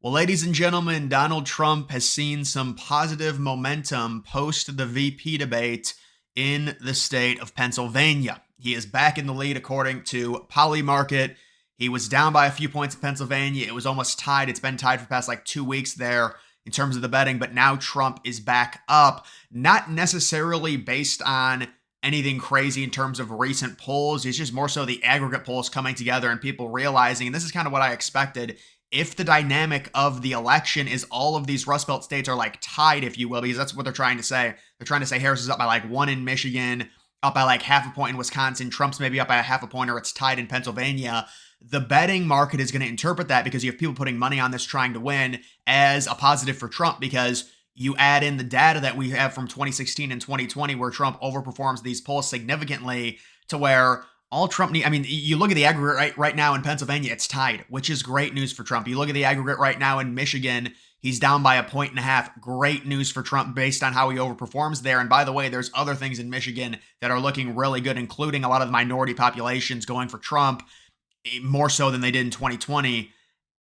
Well, ladies and gentlemen, Donald Trump has seen some positive momentum post the VP debate in the state of Pennsylvania. He is back in the lead according to Polymarket. He was down by a few points in Pennsylvania. It was almost tied. It's been tied for the past 2 weeks there in terms of the betting, but now Trump is back up, not necessarily based on anything crazy in terms of recent polls. It's just more so the aggregate polls coming together and people realizing, and this is kind of what I expected, if the dynamic of the election is all of these Rust Belt states are tied, if you will, because that's what they're trying to say. They're trying to say Harris is up by one in Michigan, up by half a point in Wisconsin, Trump's maybe up by a half a point, or it's tied in Pennsylvania. The betting market is going to interpret that, because you have people putting money on this trying to win, as a positive for Trump, because you add in the data that we have from 2016 and 2020 where Trump overperforms these polls significantly, to where all Trump need, you look at the aggregate right now in Pennsylvania, it's tied, which is great news for Trump. You look at the aggregate right now in Michigan, he's down by a point and a half. Great news for Trump based on how he overperforms there. And by the way, there's other things in Michigan that are looking really good, including a lot of the minority populations going for Trump, more so than they did in 2020.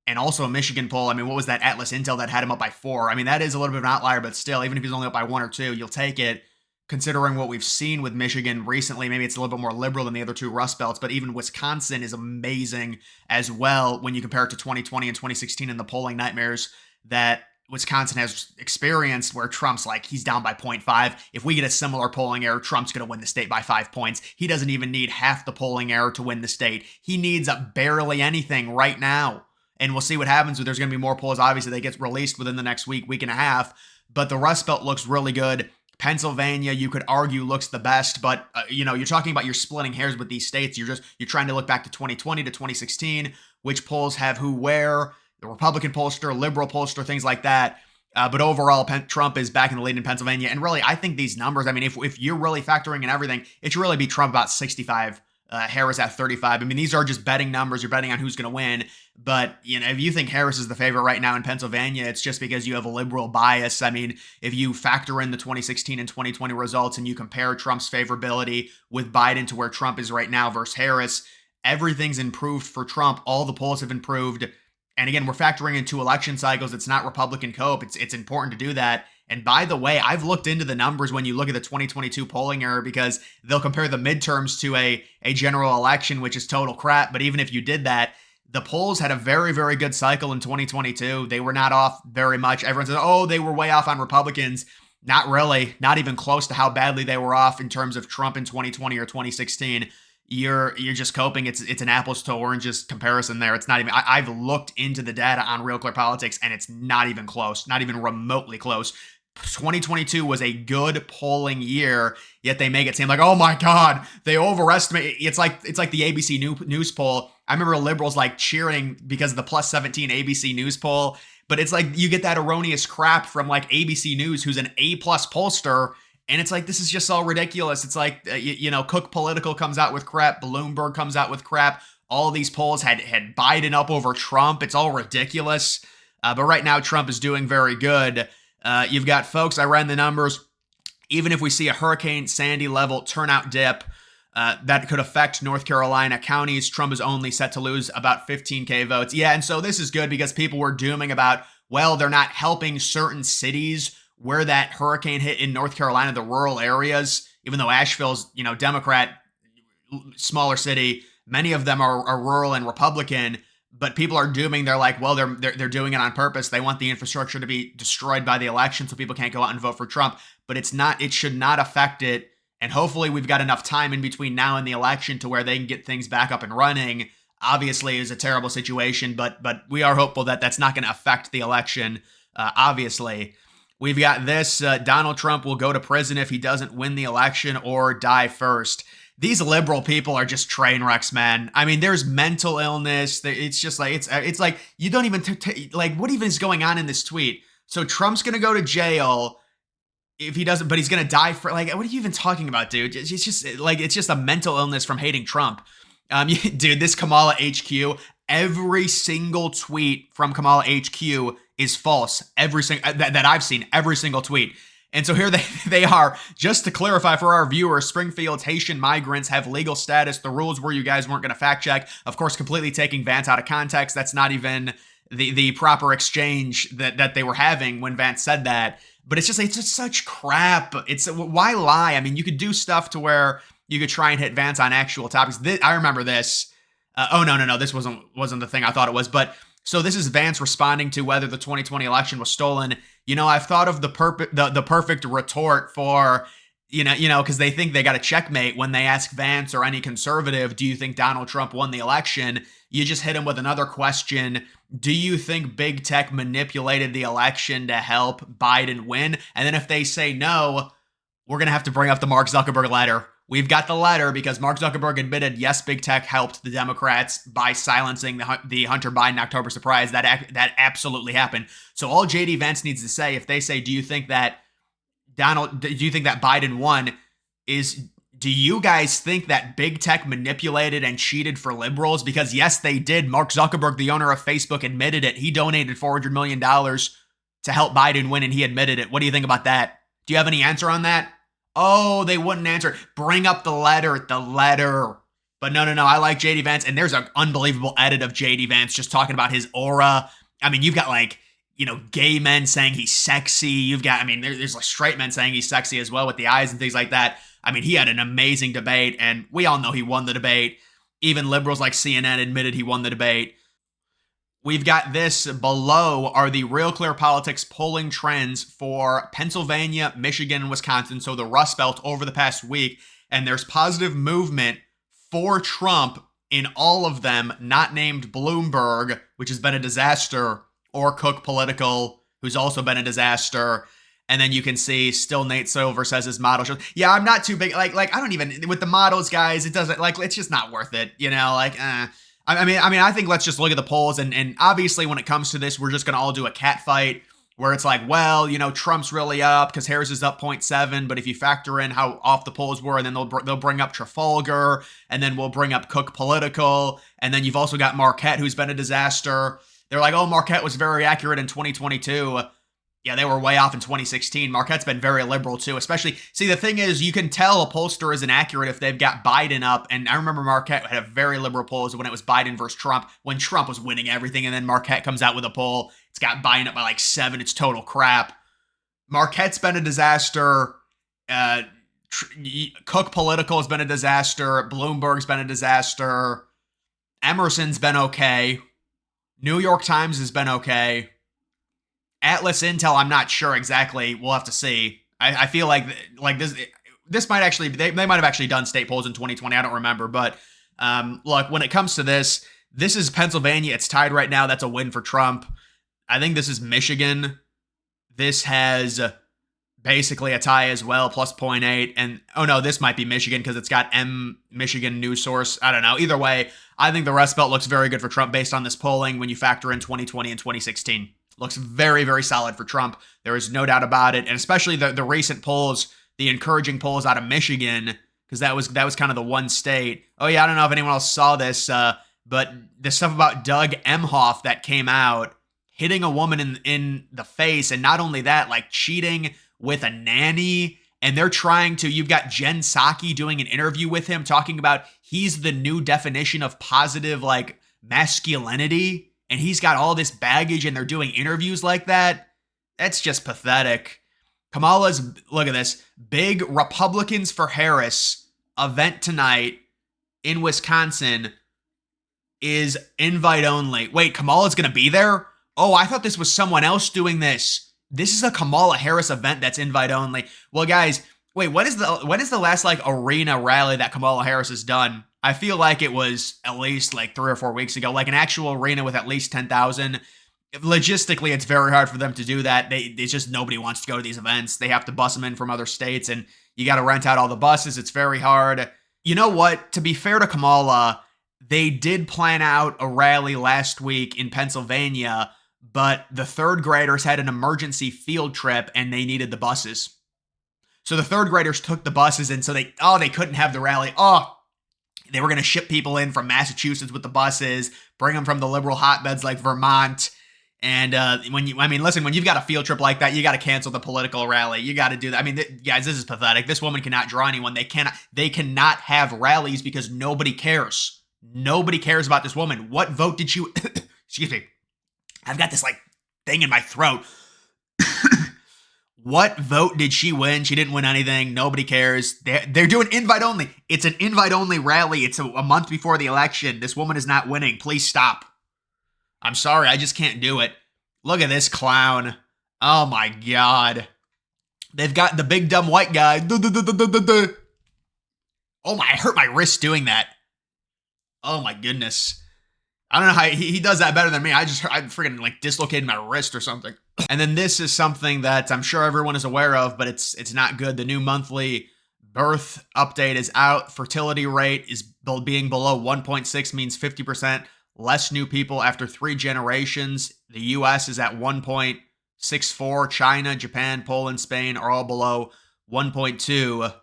And also a Michigan poll, what was that Atlas Intel that had him up by 4? That is a little bit of an outlier, but still, even if he's only up by 1 or 2, you'll take it. Considering what we've seen with Michigan recently, maybe it's a little bit more liberal than the other two Rust Belts, but even Wisconsin is amazing as well when you compare it to 2020 and 2016 and the polling nightmares that Wisconsin has experienced, where Trump's he's down by 0.5. If we get a similar polling error, Trump's going to win the state by 5 points. He doesn't even need half the polling error to win the state. He needs barely anything right now. And we'll see what happens. There's going to be more polls, obviously, that gets released within the next week and a half. But the Rust Belt looks really good. Pennsylvania, you could argue, looks the best, but you're talking about, you're splitting hairs with these states. You're trying to look back to 2020 to 2016, which polls have who where, the Republican pollster, liberal pollster, things like that. But overall, Trump is back in the lead in Pennsylvania. And really, I think these numbers, if you're really factoring in everything, it should really be Trump about 65, Harris at 35. These are just betting numbers. You're betting on who's going to win. But, if you think Harris is the favorite right now in Pennsylvania, it's just because you have a liberal bias. If you factor in the 2016 and 2020 results and you compare Trump's favorability with Biden to where Trump is right now versus Harris, everything's improved for Trump. All the polls have improved. And again, we're factoring in 2 election cycles. It's not Republican cope. It's important to do that. And by the way, I've looked into the numbers when you look at the 2022 polling error, because they'll compare the midterms to a general election, which is total crap. But even if you did that, the polls had a very, very good cycle in 2022. They were not off very much. Everyone says, oh, they were way off on Republicans. Not really. Not even close to how badly they were off in terms of Trump in 2020 or 2016. You're just coping. It's an apples to oranges comparison there. It's not even, I've looked into the data on Real Clear Politics, and it's not even close, not even remotely close. 2022 was a good polling year, yet they make it seem like, oh my God, they overestimate. It's like the ABC News poll. I remember liberals cheering because of the plus 17 ABC News poll, but it's you get that erroneous crap from ABC News, who's an A+ pollster. And it's this is just all ridiculous. It's Cook Political comes out with crap. Bloomberg comes out with crap. All these polls had Biden up over Trump. It's all ridiculous. But right now, Trump is doing very good. You've got folks, I ran the numbers. Even if we see a Hurricane Sandy level turnout dip, that could affect North Carolina counties, Trump is only set to lose about 15K votes. Yeah, and so this is good, because people were dooming about, well, they're not helping certain cities where that hurricane hit in North Carolina, the rural areas, even though Asheville's, Democrat, smaller city, many of them are rural and Republican, but people are dooming. They're well, they're doing it on purpose. They want the infrastructure to be destroyed by the election so people can't go out and vote for Trump, but it should not affect it. And hopefully we've got enough time in between now and the election to where they can get things back up and running. Obviously, it's a terrible situation, but we are hopeful that that's not going to affect the election, obviously. We've got this, Donald Trump will go to prison if he doesn't win the election or die first. These liberal people are just train wrecks, man. There's mental illness. It's just it's you don't even, what even is going on in this tweet? So Trump's going to go to jail if he doesn't, but he's going to die for, what are you even talking about, dude? It's just a mental illness from hating Trump. Dude, this Kamala HQ, every single tweet from Kamala HQ is false. Every single that I've seen, every single tweet. And so here they are. Just to clarify for our viewers, Springfield's Haitian migrants have legal status. The rules were you guys weren't going to fact check. Of course, completely taking Vance out of context. That's not even the proper exchange that they were having when Vance said that. But it's just such crap. It's why lie? I mean, you could do stuff to where you could try and hit Vance on actual topics. I remember this. Oh no, this wasn't the thing I thought it was. But so this is Vance responding to whether the 2020 election was stolen. I've thought of the perfect retort for because they think they got a checkmate when they ask Vance or any conservative, do you think Donald Trump won the election? You just hit him with another question. Do you think big tech manipulated the election to help Biden win? And then if they say no, we're going to have to bring up the Mark Zuckerberg letter. We've got the letter because Mark Zuckerberg admitted, yes, big tech helped the Democrats by silencing the Hunter Biden October surprise. That absolutely happened. So all JD Vance needs to say, if they say, do you think that Biden won, is, do you guys think that big tech manipulated and cheated for liberals? Because yes, they did. Mark Zuckerberg, the owner of Facebook, admitted it. He donated $400 million to help Biden win, and he admitted it. What do you think about that? Do you have any answer on that? Oh, they wouldn't answer. Bring up the letter. But no. I like JD Vance, and there's an unbelievable edit of JD Vance just talking about his aura. I mean, you've got gay men saying he's sexy. You've got, there's like straight men saying he's sexy as well with the eyes and things like that. I mean, he had an amazing debate, and we all know he won the debate. Even liberals like CNN admitted he won the debate. We've got this below are the Real Clear Politics polling trends for Pennsylvania, Michigan, and Wisconsin, so the Rust Belt over the past week, and there's positive movement for Trump in all of them, not named Bloomberg, which has been a disaster, or Cook Political, who's also been a disaster. And then you can see still Nate Silver says his model shows. Yeah, I'm not too big. Like I don't even, with the models, guys, it doesn't, it's just not worth it. I think let's just look at the polls. And obviously when it comes to this, we're just going to all do a cat fight where it's like, well, Trump's really up because Harris is up 0.7. But if you factor in how off the polls were, and then they'll bring up Trafalgar, and then we'll bring up Cook Political. And then you've also got Marquette, who's been a disaster. They're like, oh, Marquette was very accurate in 2022. Yeah, they were way off in 2016. Marquette's been very liberal too, especially. See, the thing is, you can tell a pollster isn't accurate if they've got Biden up. And I remember Marquette had a very liberal polls when it was Biden versus Trump, when Trump was winning everything. And then Marquette comes out with a poll. It's got Biden up by 7. It's total crap. Marquette's been a disaster. Cook Political has been a disaster. Bloomberg's been a disaster. Emerson's been okay. New York Times has been okay. Atlas Intel, I'm not sure exactly. We'll have to see. I feel like this might actually, they might have actually done state polls in 2020. I don't remember. But look, when it comes to this is Pennsylvania. It's tied right now. That's a win for Trump. I think this is Michigan. This has basically a tie as well, plus 0.8. And oh no, this might be Michigan because it's got Michigan news source. I don't know. Either way, I think the Rust Belt looks very good for Trump based on this polling when you factor in 2020 and 2016. Looks very, very solid for Trump. There is no doubt about it. And especially the recent polls, the encouraging polls out of Michigan, because that was kind of the one state. Oh yeah, I don't know if anyone else saw this, but the stuff about Doug Emhoff that came out, hitting a woman in the face, and not only that, cheating with a nanny. And they're trying to, you've got Jen Psaki doing an interview with him talking about he's the new definition of positive masculinity. And he's got all this baggage, and they're doing interviews like that. That's just pathetic. Kamala's, look at this, big Republicans for Harris event tonight in Wisconsin is invite only. Wait, Kamala's going to be there? Oh, I thought this was someone else doing this. This is a Kamala Harris event that's invite only. Well, guys, wait, when is the last arena rally that Kamala Harris has done? I feel like it was at least 3 or 4 weeks ago, an actual arena with at least 10,000. Logistically, it's very hard for them to do that. It's just nobody wants to go to these events. They have to bus them in from other states, and you got to rent out all the buses. It's very hard. You know what? To be fair to Kamala, they did plan out a rally last week in Pennsylvania, but the third graders had an emergency field trip, and they needed the buses. So the third graders took the buses, and so they couldn't have the rally. They were going to ship people in from Massachusetts with the buses, bring them from the liberal hotbeds like Vermont. And when you've got a field trip like that, you got to cancel the political rally. You got to do that. Guys, this is pathetic. This woman cannot draw anyone. They cannot have rallies because nobody cares. Nobody cares about this woman. What vote did she, excuse me, I've got this like thing in my throat. What vote did she win? She didn't win anything. Nobody cares. They're doing invite only. It's an invite only rally. It's a month before the election. This woman is not winning. Please stop. I'm sorry. I just can't do it. Look at this clown. Oh my God. They've got the big dumb white guy. Oh my, I hurt my wrist doing that. Oh my goodness. I don't know how he does that better than me. I freaking like dislocated my wrist or something. And then this is something that I'm sure everyone is aware of, but it's not good. The new monthly birth update is out. Fertility rate is being below 1.6 means 50% less new people after 3 generations. The US is at 1.64. China, Japan, Poland, Spain are all below 1.2.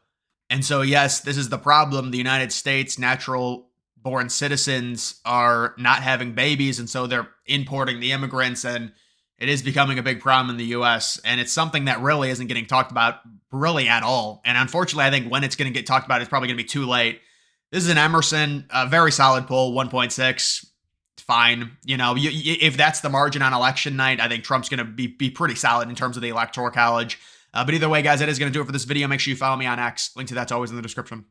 And so, yes, this is the problem. The United States natural born citizens are not having babies, and so they're importing the immigrants, and it is becoming a big problem in the US. And it's something that really isn't getting talked about really at all. And unfortunately, I think when it's going to get talked about, it's probably going to be too late. This is an Emerson, a very solid poll, 1.6. Fine. You know, if that's the margin on election night, I think Trump's going to be pretty solid in terms of the Electoral College. But either way, guys, that is going to do it for this video. Make sure you follow me on X. Link to that's always in the description.